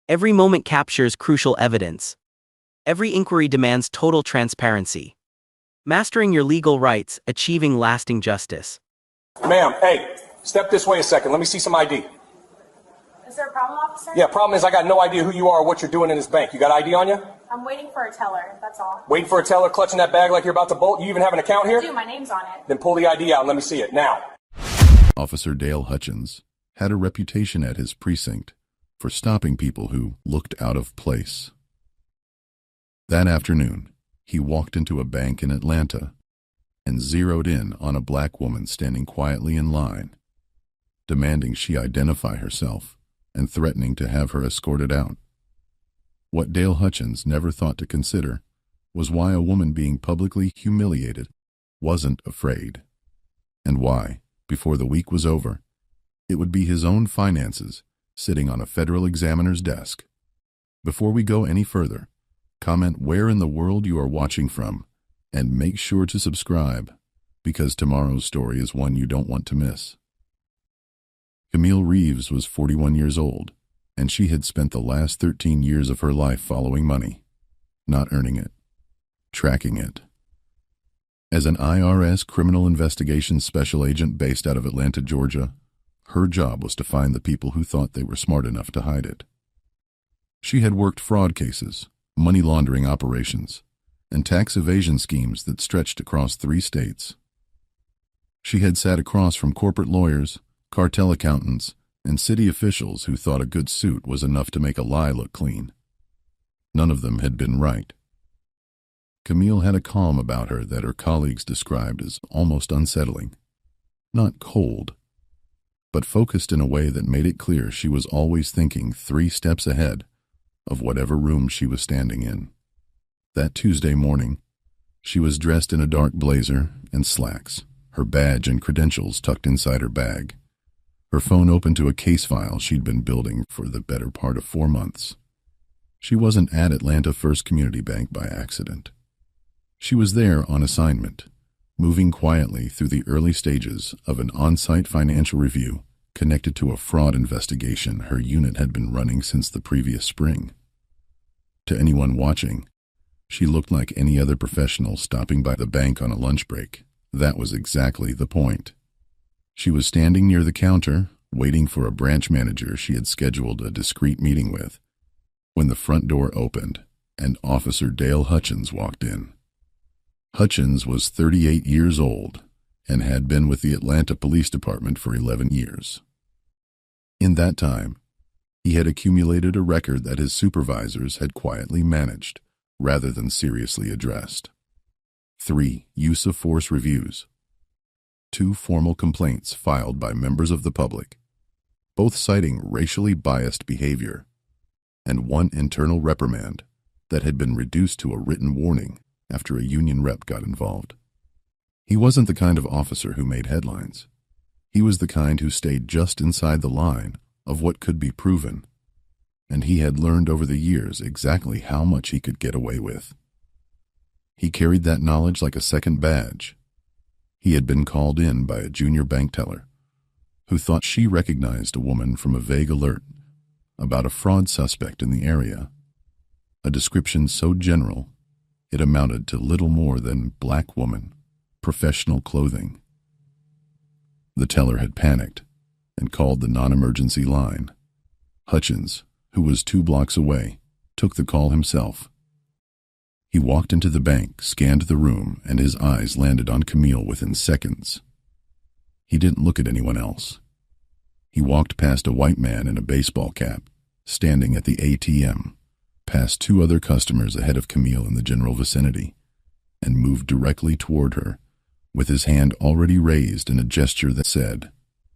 Every moment captures crucial evidence. Every inquiry demands total transparency. Mastering your legal rights, achieving lasting justice. Ma'am, hey, step this way a second. Let me see some ID. Is there a problem, officer? Yeah, problem is I got no idea who you are or what you're doing in this bank. You got ID on you? I'm waiting for a teller, that's all. Waiting for a teller, clutching that bag like you're about to bolt? You even have an account here? I do, my name's on it. Then pull the ID out and let me see it, now. Officer Dale Hutchins had a reputation at his precinct for stopping people who looked out of place. That afternoon, he walked into a bank in Atlanta and zeroed in on a black woman standing quietly in line, demanding she identify herself and threatening to have her escorted out. What Dale Hutchins never thought to consider was why a woman being publicly humiliated wasn't afraid, and why, before the week was over, it would be his own finances sitting on a federal examiner's desk. Before we go any further, comment where in the world you are watching from, and make sure to subscribe, because tomorrow's story is one you don't want to miss. Camille Reeves was 41 years old, and she had spent the last 13 years of her life following money, not earning it, tracking it. As an IRS criminal investigations special agent based out of Atlanta, Georgia, her job was to find the people who thought they were smart enough to hide it. She had worked fraud cases, money laundering operations, and tax evasion schemes that stretched across 3 states. She had sat across from corporate lawyers, cartel accountants, and city officials who thought a good suit was enough to make a lie look clean. None of them had been right. Camille had a calm about her that her colleagues described as almost unsettling. Not cold, but focused in a way that made it clear she was always thinking 3 steps ahead of whatever room she was standing in. That Tuesday morning, she was dressed in a dark blazer and slacks, her badge and credentials tucked inside her bag, her phone open to a case file she'd been building for the better part of 4 months. She wasn't at Atlanta First Community Bank by accident. She was there on assignment, moving quietly through the early stages of an on-site financial review connected to a fraud investigation her unit had been running since the previous spring. To anyone watching, she looked like any other professional stopping by the bank on a lunch break. That was exactly the point. She was standing near the counter, waiting for a branch manager she had scheduled a discreet meeting with, when the front door opened and Officer Dale Hutchins walked in. Hutchins was 38 years old and had been with the Atlanta Police Department for 11 years. In that time, he had accumulated a record that his supervisors had quietly managed rather than seriously addressed. 3 use-of-force reviews, 2 formal complaints filed by members of the public, both citing racially biased behavior, and 1 internal reprimand that had been reduced to a written warning after a union rep got involved. He wasn't the kind of officer who made headlines. He was the kind who stayed just inside the line of what could be proven, and he had learned over the years exactly how much he could get away with. He carried that knowledge like a second badge. He had been called in by a junior bank teller who thought she recognized a woman from a vague alert about a fraud suspect in the area, a description so general it amounted to little more than black woman, professional clothing. The teller had panicked and called the non-emergency line. Hutchins, who was 2 blocks away, took the call himself. He walked into the bank, scanned the room, and his eyes landed on Camille within seconds. He didn't look at anyone else. He walked past a white man in a baseball cap, standing at the ATM, past 2 other customers ahead of Camille in the general vicinity, and moved directly toward her, with his hand already raised in a gesture that said,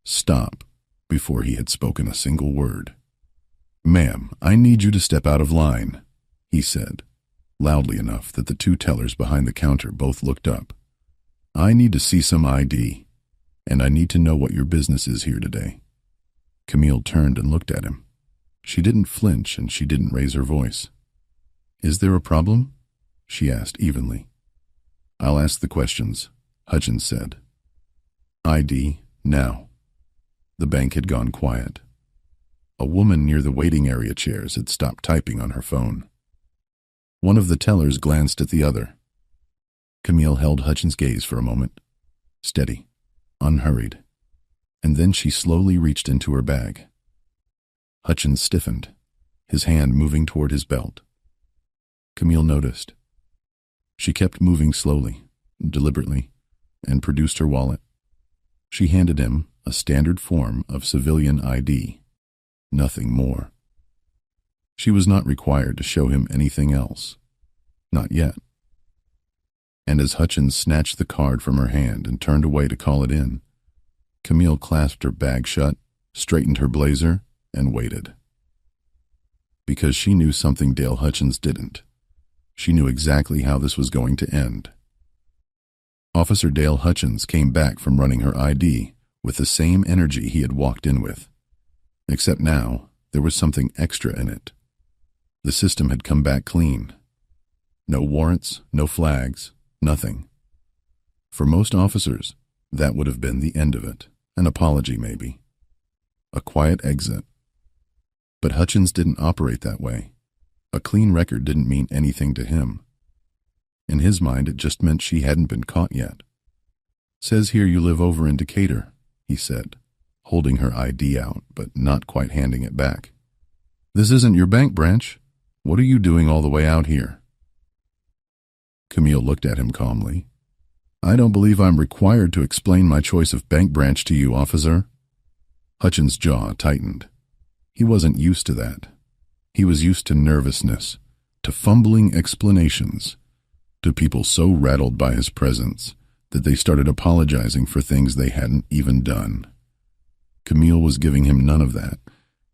"Stop," before he had spoken a single word. "Ma'am, I need you to step out of line," he said, loudly enough that the 2 tellers behind the counter both looked up. "I need to see some ID, and I need to know what your business is here today." Camille turned and looked at him. She didn't flinch and she didn't raise her voice. "Is there a problem?" she asked evenly. "I'll ask the questions," Hutchins said. "ID, now." The bank had gone quiet. A woman near the waiting area chairs had stopped typing on her phone. One of the tellers glanced at the other. Camille held Hutchins' gaze for a moment, steady, unhurried, and then she slowly reached into her bag. Hutchins stiffened, his hand moving toward his belt. Camille noticed. She kept moving slowly, deliberately, and produced her wallet. She handed him a standard form of civilian ID, nothing more. She was not required to show him anything else. Not yet. And as Hutchins snatched the card from her hand and turned away to call it in, Camille clasped her bag shut, straightened her blazer, and waited. Because she knew something Dale Hutchins didn't. She knew exactly how this was going to end. Officer Dale Hutchins came back from running her ID with the same energy he had walked in with. Except now, there was something extra in it. The system had come back clean. No warrants, no flags, nothing. For most officers, that would have been the end of it. An apology, maybe. A quiet exit. But Hutchins didn't operate that way. A clean record didn't mean anything to him. In his mind, it just meant she hadn't been caught yet. "Says here you live over in Decatur," he said, holding her ID out, but not quite handing it back. "This isn't your bank branch. What are you doing all the way out here?" Camille looked at him calmly. "I don't believe I'm required to explain my choice of bank branch to you, officer." Hutchins' jaw tightened. He wasn't used to that. He was used to nervousness, to fumbling explanations, to people so rattled by his presence that they started apologizing for things they hadn't even done. Camille was giving him none of that,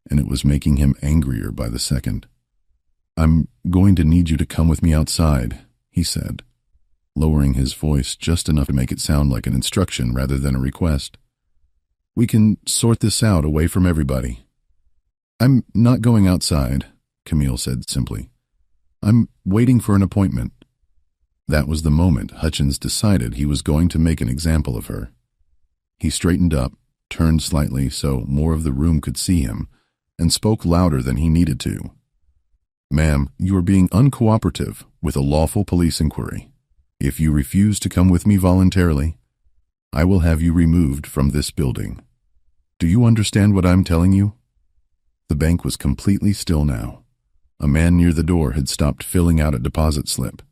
and it was making him angrier by the second. "I'm going to need you to come with me outside," he said, lowering his voice just enough to make it sound like an instruction rather than a request. "We can sort this out away from everybody." "I'm not going outside," Camille said simply. "I'm waiting for an appointment." That was the moment Hutchins decided he was going to make an example of her. He straightened up, turned slightly so more of the room could see him, and spoke louder than he needed to. "Ma'am, you are being uncooperative with a lawful police inquiry. If you refuse to come with me voluntarily, I will have you removed from this building. Do you understand what I'm telling you?" The bank was completely still now. A man near the door had stopped filling out a deposit slip.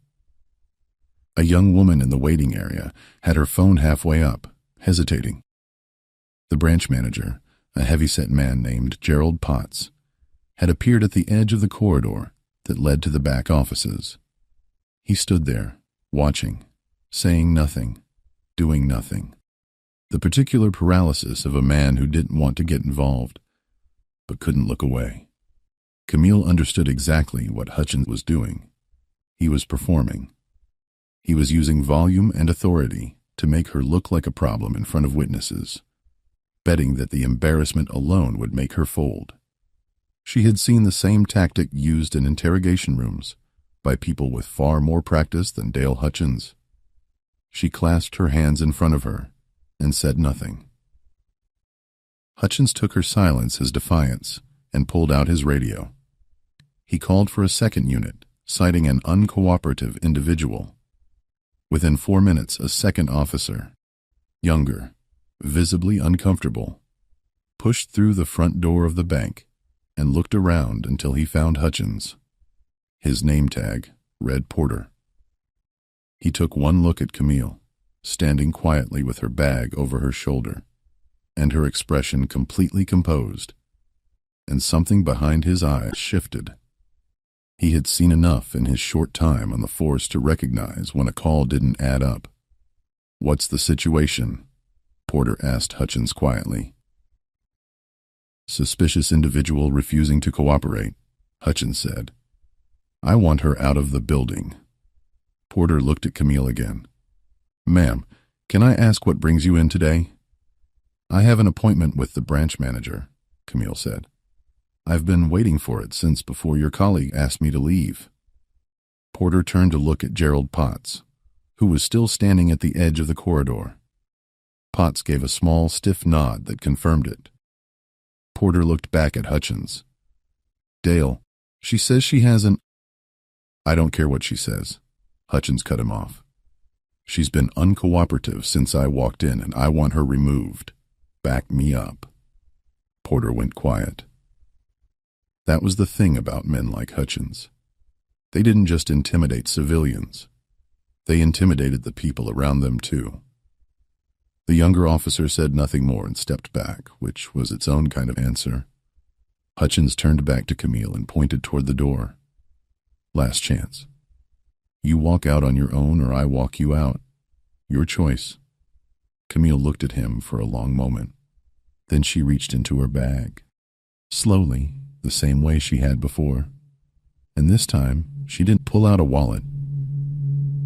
A young woman in the waiting area had her phone halfway up, hesitating. The branch manager, a heavy-set man named Gerald Potts, had appeared at the edge of the corridor that led to the back offices. He stood there, watching, saying nothing, doing nothing. The particular paralysis of a man who didn't want to get involved, but couldn't look away. Camille understood exactly what Hutchins was doing. He was performing. He was using volume and authority to make her look like a problem in front of witnesses, betting that the embarrassment alone would make her fold. She had seen the same tactic used in interrogation rooms by people with far more practice than Dale Hutchins. She clasped her hands in front of her and said nothing. Hutchins took her silence as defiance and pulled out his radio. He called for a second unit, citing an uncooperative individual. Within 4 minutes, a second officer, younger, visibly uncomfortable, pushed through the front door of the bank and looked around until he found Hutchins. His name tag read Porter. He took one look at Camille, standing quietly with her bag over her shoulder, and her expression completely composed, and something behind his eyes shifted. He had seen enough in his short time on the force to recognize when a call didn't add up. "What's the situation?" Porter asked Hutchins quietly. "Suspicious individual refusing to cooperate," Hutchins said. "I want her out of the building." Porter looked at Camille again. "Ma'am, can I ask what brings you in today?" "I have an appointment with the branch manager," Camille said. "I've been waiting for it since before your colleague asked me to leave." Porter turned to look at Gerald Potts, who was still standing at the edge of the corridor. Potts gave a small, stiff nod that confirmed it. Porter looked back at Hutchins. Dale, she says she hasn't. I don't care what she says. Hutchins cut him off. She's been uncooperative since I walked in, and I want her removed. Back me up. Porter went quiet. That was the thing about men like Hutchins. They didn't just intimidate civilians. They intimidated the people around them too. The younger officer said nothing more and stepped back, which was its own kind of answer. Hutchins turned back to Camille and pointed toward the door. Last chance. You walk out on your own or I walk you out. Your choice. Camille looked at him for a long moment. Then she reached into her bag. Slowly, the same way she had before. And this time, she didn't pull out a wallet.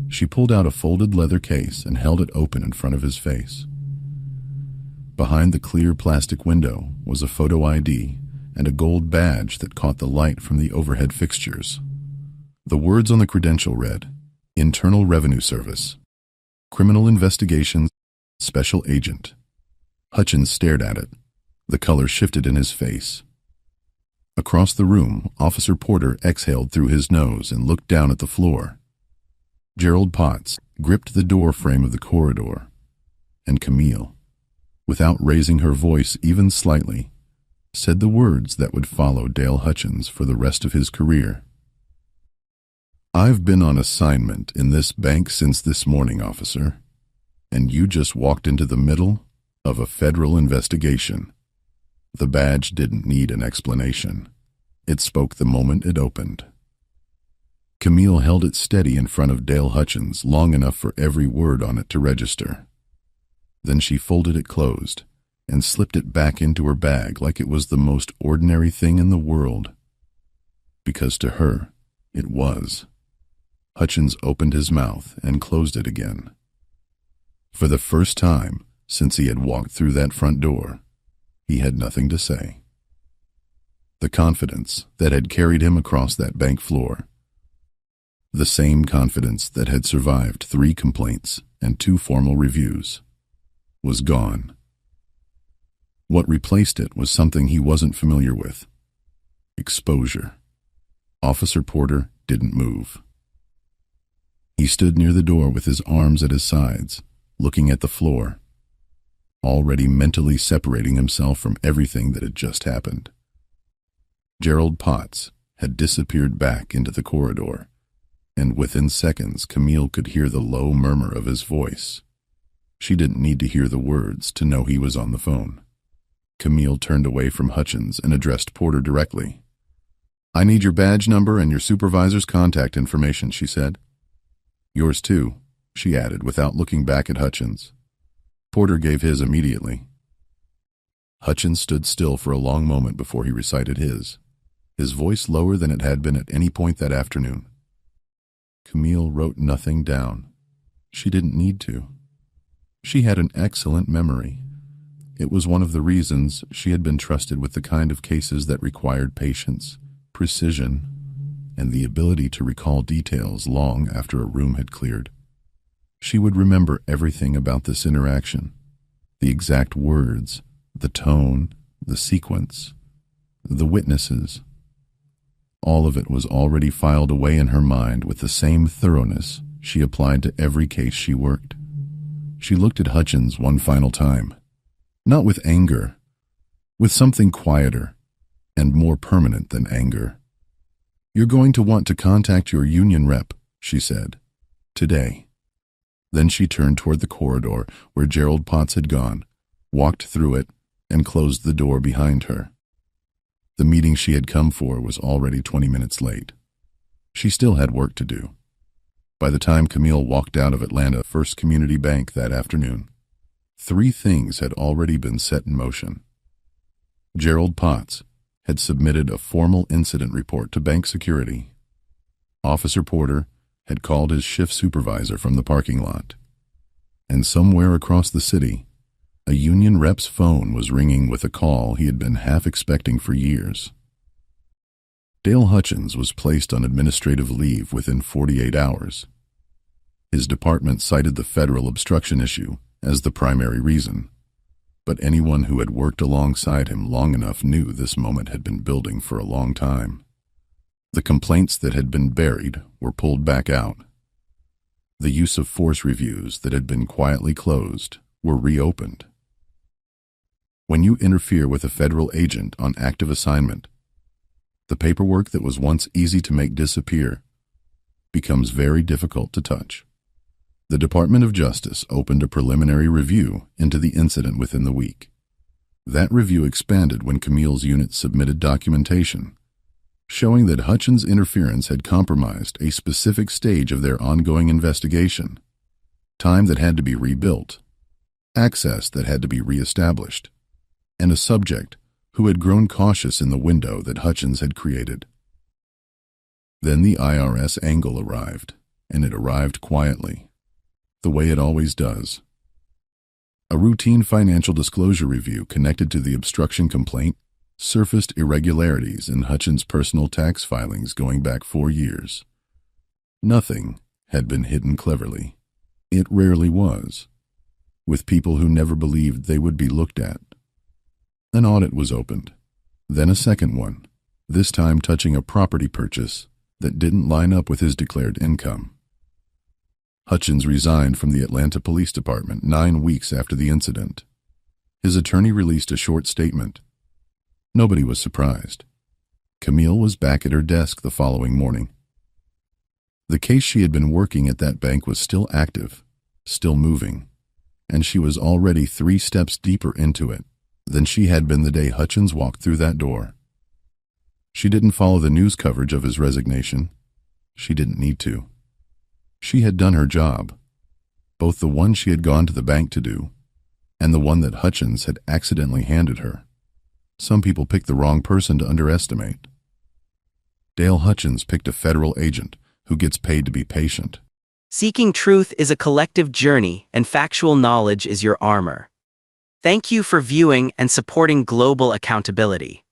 She pulled out a folded leather case and held it open in front of his face. Behind the clear plastic window was a photo ID and a gold badge that caught the light from the overhead fixtures. The words on the credential read, Internal Revenue Service, Criminal Investigations, Special Agent. Hutchins stared at it. The color shifted in his face. Across the room, Officer Porter exhaled through his nose and looked down at the floor. Gerald Potts gripped the door frame of the corridor, and Camille, without raising her voice even slightly, said the words that would follow Dale Hutchins for the rest of his career. I've been on assignment in this bank since this morning, officer, and you just walked into the middle of a federal investigation. The badge didn't need an explanation. It spoke the moment it opened. Camille held it steady in front of Dale Hutchins long enough for every word on it to register. Then she folded it closed and slipped it back into her bag like it was the most ordinary thing in the world. Because to her, it was. Hutchins opened his mouth and closed it again. For the first time since he had walked through that front door, he had nothing to say. The confidence that had carried him across that bank floor, the same confidence that had survived 3 complaints and 2 formal reviews, was gone. What replaced it was something he wasn't familiar with. Exposure. Officer Porter didn't move. He stood near the door with his arms at his sides, looking at the floor, already mentally separating himself from everything that had just happened. Gerald Potts had disappeared back into the corridor, and within seconds Camille could hear the low murmur of his voice. She didn't need to hear the words to know he was on the phone. Camille turned away from Hutchins and addressed Porter directly. I need your badge number and your supervisor's contact information, she said. Yours too, she added without looking back at Hutchins. Porter gave his immediately. Hutchins stood still for a long moment before he recited his voice lower than it had been at any point that afternoon. Camille wrote nothing down. She didn't need to. She had an excellent memory. It was one of the reasons she had been trusted with the kind of cases that required patience, precision, and the ability to recall details long after a room had cleared. She would remember everything about this interaction, the exact words, the tone, the sequence, the witnesses. All of it was already filed away in her mind with the same thoroughness she applied to every case she worked. She looked at Hutchins one final time, not with anger, with something quieter and more permanent than anger. You're going to want to contact your union rep, she said, today. Then she turned toward the corridor where Gerald Potts had gone, walked through it, and closed the door behind her. The meeting she had come for was already 20 minutes late. She still had work to do. By the time Camille walked out of Atlanta First Community Bank that afternoon, 3 things had already been set in motion. Gerald Potts had submitted a formal incident report to bank security. Officer Porter had called his shift supervisor from the parking lot. And somewhere across the city, a union rep's phone was ringing with a call he had been half expecting for years. Dale Hutchins was placed on administrative leave within 48 hours. His department cited the federal obstruction issue as the primary reason, but anyone who had worked alongside him long enough knew this moment had been building for a long time. The complaints that had been buried were pulled back out. The use of force reviews that had been quietly closed were reopened. When you interfere with a federal agent on active assignment, the paperwork that was once easy to make disappear becomes very difficult to touch. The Department of Justice opened a preliminary review into the incident within the week. That review expanded when Camille's unit submitted documentation showing that Hutchins' interference had compromised a specific stage of their ongoing investigation, time that had to be rebuilt, access that had to be reestablished, and a subject who had grown cautious in the window that Hutchins had created. Then the IRS angle arrived, and it arrived quietly, the way it always does. A routine financial disclosure review connected to the obstruction complaint surfaced irregularities in Hutchins' personal tax filings going back 4 years. Nothing had been hidden cleverly. It rarely was, with people who never believed they would be looked at. An audit was opened, then a second one, this time touching a property purchase that didn't line up with his declared income. Hutchins resigned from the Atlanta Police Department 9 weeks after the incident. His attorney released a short statement. Nobody was surprised. Camille was back at her desk the following morning. The case she had been working at that bank was still active, still moving, and she was already 3 steps deeper into it than she had been the day Hutchins walked through that door. She didn't follow the news coverage of his resignation. She didn't need to. She had done her job, both the one she had gone to the bank to do and the one that Hutchins had accidentally handed her. Some people pick the wrong person to underestimate. Dale Hutchins picked a federal agent who gets paid to be patient. Seeking truth is a collective journey, and factual knowledge is your armor. Thank you for viewing and supporting Global Accountability.